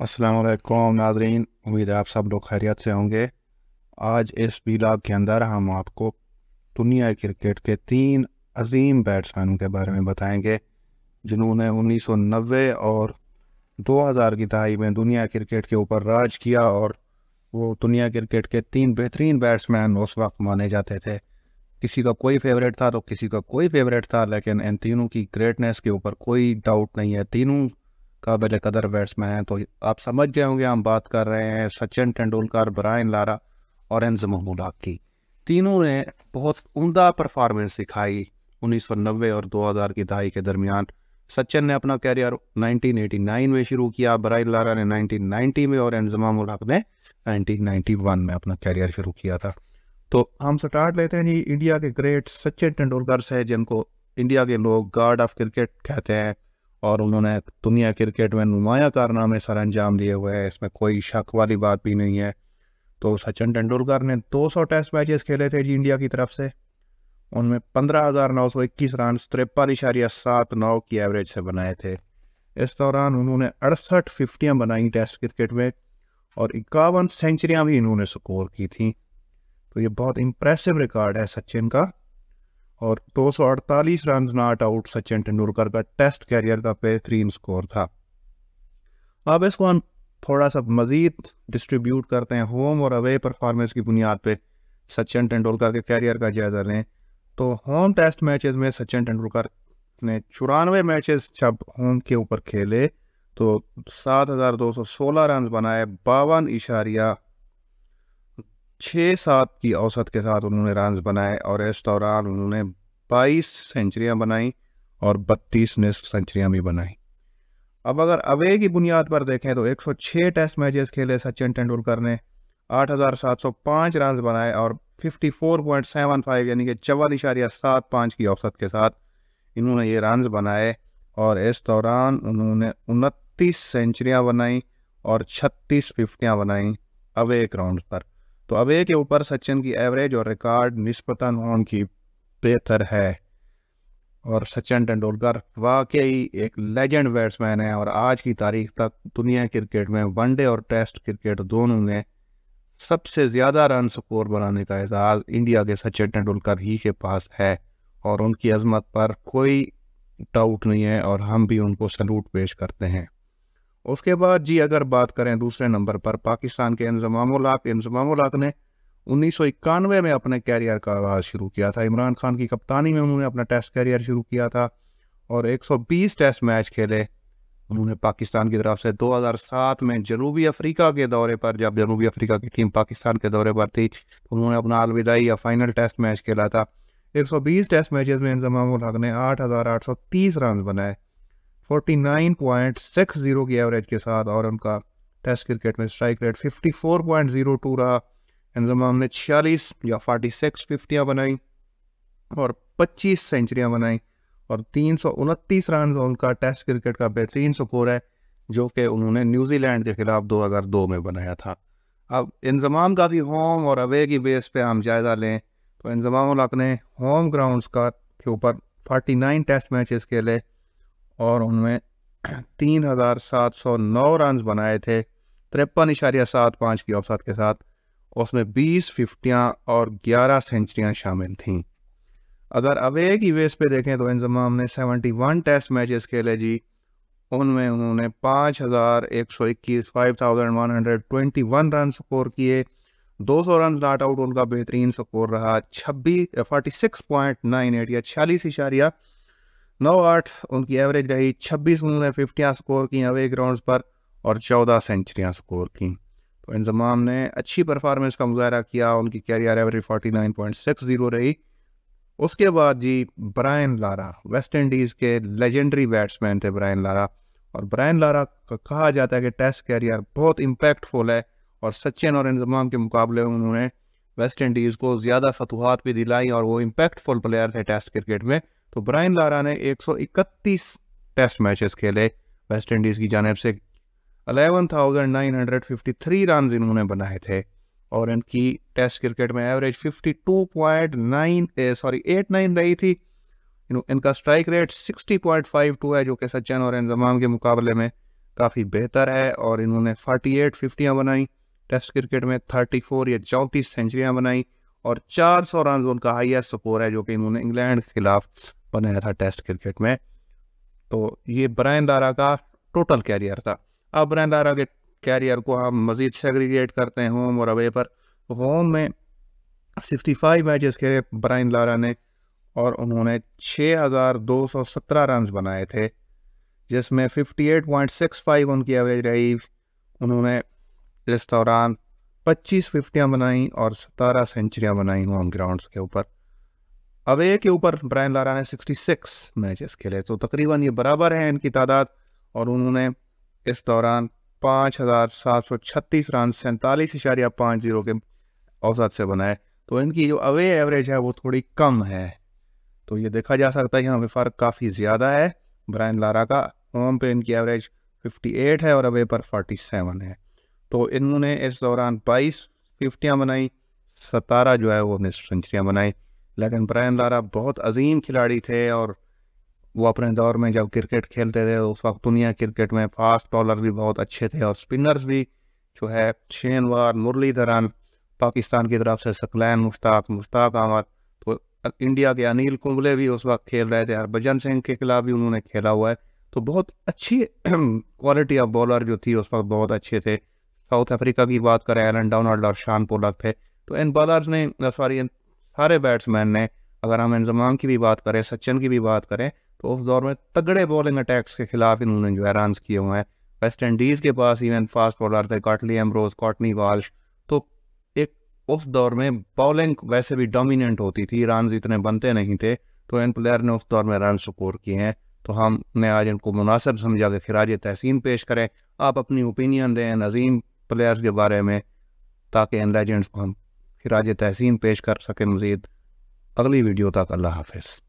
अस्सलाम वालेकुम नाजरीन, उम्मीद है आप सब लोग खैरियत से होंगे। आज इस व्लॉग के अंदर हम आपको दुनिया क्रिकेट के तीन अजीम बैट्समैनों के बारे में बताएंगे जिन्होंने 1990 और 2000 की दहाई में दुनिया क्रिकेट के ऊपर राज किया। और वो दुनिया क्रिकेट के तीन बेहतरीन बैट्समैन उस वक्त माने जाते थे। किसी का कोई फेवरेट था तो किसी का कोई फेवरेट था, लेकिन इन तीनों की ग्रेटनेस के ऊपर कोई डाउट नहीं है। तीनों काबिल कदर बैट्समैन हैं। तो आप समझ गए होंगे हम बात कर रहे हैं सचिन तेंदुलकर, ब्रायन लारा और एंजम उल हक की। तीनों ने बहुत उम्दा परफॉर्मेंस दिखाई 1990 और 2000 की दहाई के दरमियान। सचिन ने अपना कैरियर 1989 में शुरू किया, ब्रायन लारा ने 1990 में और एंजम उल हक ने 1991 में अपना कैरियर शुरू किया था। तो हम स्टार्ट लेते हैं जी इंडिया के ग्रेट सचिन तेंदुलकर से, जिनको इंडिया के लोग गॉड ऑफ क्रिकेट कहते हैं। और उन्होंने दुनिया क्रिकेट में नुमाया कारनामे सर अंजाम दिए हुए हैं, इसमें कोई शक वाली बात भी नहीं है। तो सचिन तेंदुलकर ने 200 टेस्ट मैचेस खेले थे जी इंडिया की तरफ से। उनमें 15,921 रन 53.79 की एवरेज से बनाए थे। इस दौरान उन्होंने 68 फिफ्टियाँ बनाई टेस्ट क्रिकेट में और 51 सेंचुरियाँ भी इन्होंने स्कोर की थी। तो ये बहुत इम्प्रेसिव रिकॉर्ड है सचिन का। और 248 run not out Sachin Tendulkar का टेस्ट कैरियर का बेहतरीन स्कोर था। अब इसको हम थोड़ा सा मजीद डिस्ट्रीब्यूट करते हैं होम और अवे परफॉर्मेंस की बुनियाद पे सचिन तेंदुलकर के कैरियर का जायजा लें। तो होम टेस्ट मैचेस में सचिन तेंदुलकर ने 94 मैचेस जब होम के ऊपर खेले तो 7,216 रन बनाए, 52.67 की औसत के साथ उन्होंने रन बनाए। और इस दौरान उन्होंने 22 सेंचुरियां बनाई और 32 निस्फ सेंचुरियां भी बनाई। अब अगर अवे की बुनियाद पर देखें तो 106 टेस्ट मैचेस खेले सचिन तेंदुलकर ने, 8,705 रन बनाए और 54.75 यानी कि 54.75 की औसत के साथ इन्होंने ये रन बनाए। और इस दौरान उन्होंने 29 सेंचुरियां बनाई और 36 फिफ्टियां बनाई अवे ग्राउंड पर। तो अवे के ऊपर सचिन की एवरेज और रिकॉर्ड निस्बतन होम की बेहतर है। और सचिन तेंदुलकर वाकई एक लेजेंड बैट्समैन है और आज की तारीख तक दुनिया क्रिकेट में वनडे और टेस्ट क्रिकेट दोनों में सबसे ज़्यादा रन स्कोर बनाने का एजाज़ इंडिया के सचिन तेंदुलकर ही के पास है। और उनकी अजमत पर कोई डाउट नहीं है और हम भी उनको सैल्यूट पेश करते हैं। उसके बाद जी अगर बात करें दूसरे नंबर पर पाकिस्तान के इंजमाम उल हक ने 1991 में अपने कैरियर का आगाज शुरू किया था। इमरान खान की कप्तानी में उन्होंने अपना टेस्ट कैरियर शुरू किया था और 120 टेस्ट मैच खेले उन्होंने पाकिस्तान की तरफ से। 2007 में जनूबी अफ्रीका के दौरे पर, जब जनूबी अफ्रीका की टीम पाकिस्तान के दौरे पर थी, तो उन्होंने अपना अलविदाई या फाइनल टेस्ट मैच खेला था। 120 टेस्ट मैचेस में इंजमाम उल हक ने 8,830 रन बनाए 49.60 की एवरेज के साथ। और उनका टेस्ट क्रिकेट में स्ट्राइक रेट 54.02 रहा। इंजमाम ने 46 या 46 फिफ्टियाँ बनाई और 25 सेंचुरियाँ बनाई और 329 रन उनका टेस्ट क्रिकेट का बेहतरीन स्कोर है, जो कि उन्होंने न्यूजीलैंड के खिलाफ 2002 में बनाया था। अब इंजमाम का भी होम और अवे की बेस पे हम जायज़ा लें तो इंजमाम उल हक ने होम ग्राउंड्स का के ऊपर 49 टेस्ट मैचेस खेले और उनमें 3,709 रन बनाए थे 53.75 की औसत के साथ। उसमें 20 फिफ्टियाँ और 11 सेंचुरियाँ शामिल थीं। अगर अवे की बेस पे देखें तो इंजमाम ने 71 टेस्ट मैचेस खेले जी, उनमें उन्होंने 5,121 5,121 रन स्कोर किए, 200 रन नॉट आउट उनका बेहतरीन स्कोर रहा, 46.98 या 46.98 उनकी एवरेज रही, 26 उन्होंने फिफ्टियाँ स्कोर की अवे ग्राउंड्स पर और 14 सेंचुरियाँ स्कोर की। तो इंजमाम ने अच्छी परफॉर्मेंस का मुजाहरा किया, उनकी कैरियर एवरेज 49.60 रही। उसके बाद जी ब्रायन लारा, वेस्ट इंडीज़ के लेजेंडरी बैट्समैन थे ब्रायन लारा। और ब्रायन लारा का कहा जाता है कि टेस्ट कैरियर बहुत इम्पैक्टफुल है और सचिन और इंजमाम के मुकाबले में उन्होंने वेस्ट इंडीज़ को ज़्यादा फतुहात भी दिलाई और वो इम्पैक्टफुल प्लेयर थे टेस्ट क्रिकेट में। तो ब्रायन लारा ने 131 टेस्ट मैचेस खेले वेस्ट इंडीज़ की जानिब से, 11,953 रन इन्होंने बनाए थे और इनकी टेस्ट क्रिकेट में एवरेज 52.89 रही थी। इनका स्ट्राइक रेट 60.52 है, जो कि सचिन और इंजमाम के मुकाबले में काफ़ी बेहतर है और इन्होंने 48 50 बनाई टेस्ट क्रिकेट में, 34 या 34 सेंचुरियाँ बनाई और 400 रन उनका हाईएस्ट स्कोर है जो कि इन्होंने इंग्लैंड के खिलाफ बनाया था टेस्ट क्रिकेट में। तो ये ब्रायन लारा का टोटल कैरियर था। अब ब्रायन लारा के कैरियर को हम मज़ीद सेग्रीगेट करते हैं होम और अवे पर। होम में 65 मैचेस खेले ब्रायन लारा ने और उन्होंने 6217 रन बनाए थे, जिसमें 58.65 उनकी एवरेज रही। उन्होंने इस दौरान 25 50 बनाई और 17 सेंचुरियाँ बनाई होम ग्राउंड्स के ऊपर। अवे के ऊपर ब्रायन लारा ने 66 मैचेस खेले, तो तकरीबन ये बराबर है इनकी तादाद। और उन्होंने इस दौरान 5736 रन 47.50 के औसत से बनाए। तो इनकी जो अवे एवरेज है वो थोड़ी कम है, तो ये देखा जा सकता है यहाँ पे फ़र्क काफ़ी ज़्यादा है। ब्रायन लारा का होम पे इनकी एवरेज 58 है और अवे पर 47 है। तो इन्होंने इस दौरान 22 50 बनाई, 17 जो है वो सेंचुरियाँ बनाई। लेकिन ब्रायन लारा बहुत अजीम खिलाड़ी थे और वो अपने दौर में जब क्रिकेट खेलते थे उस वक्त दुनिया क्रिकेट में फास्ट बॉलर भी बहुत अच्छे थे और स्पिनर्स भी जो है शेन वार्न, मुरलीधरन, पाकिस्तान की तरफ से सकलैन मुश्ताक अहमद, तो इंडिया के अनिल कुंबले भी उस वक्त खेल रहे थे, हरभजन सिंह के खिलाफ भी उन्होंने खेला हुआ है। तो बहुत अच्छी क्वालिटी ऑफ बॉलर जो थी उस वक्त बहुत अच्छे थे। साउथ अफ्रीका की बात करें, एलन डोनाल्ड और शान पोलक थे। तो इन बॉलर्स ने इन सारे बैट्समैन ने, अगर हम इंजमाम की भी बात करें, सचिन की भी बात करें, तो उस दौर में तगड़े बॉलिंग अटैक्स के खिलाफ इन्होंने जो है रन किए हुए हैं। वेस्ट इंडीज़ के पास इवन फास्ट बॉलर थे, कॉटली एम्ब्रोज, कॉटनी वाल्श। तो एक उस दौर में बॉलिंग वैसे भी डोमिनेंट होती थी, रन इतने बनते नहीं थे, तो इन प्लेयर ने उस दौर में रन स्कोर किए हैं। तो हमने आज इनको मुनासिब समझा कि खिराज तहसीन पेश करें। आप अपनी ओपिनियन दें नज़ीम प्लेयर्स के बारे में, ताकि इन लेजेंड्स को हम खिराज तहसीन पेश कर सकें मज़ीद। अगली वीडियो तक अल्लाह हाफ़िज़।